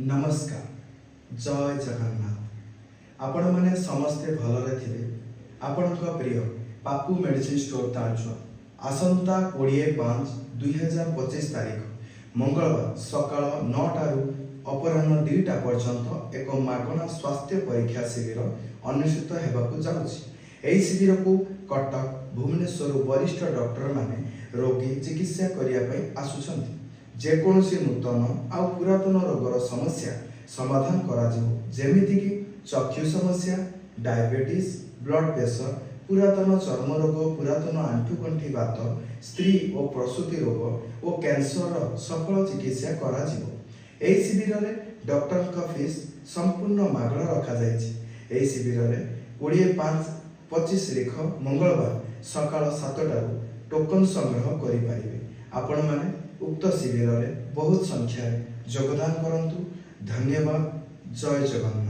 नमस्कार जय जगन्नाथ आपण मैंने समस्ते भलरे थे आपण प्रिय पापू मेडिसिन स्टोर तालचुआ आसंता 20/5/2025 तारीख मंगलवार सकाळ 9टारू अपराह्न 2टा पर्यंत एक मागणा स्वास्थ्य परीक्षा शिविर अनुष्ठित हेबाकू जाउछि। एही शिविर को कटक भुवनेश्वर वरिष्ठ डॉक्टर माने रोगी चिकित्सा करिया पई आसुछन्ति। जेकोसी नूतन आ पुरातन रोगर समस्या समाधान जमीती कि चक्षु समस्या डायबिटीज ब्लड प्रेशर पुरातन चर्म रोग पुरातन आंठुगंठी बात स्त्री और प्रसूति रोग और कैंसर सफल चिकित्सा करा शिविर में डॉक्टर का फीस संपूर्ण मागणा रखा जाए। शिविर में 20/5/25 तारीख मंगलवार सकाळ 7टारू टोकन संग्रह करें। आपण माने उक्त शिविर में बहुत संख्यार योगदान करंतु। धन्यवाद। जय जगन्नाथ।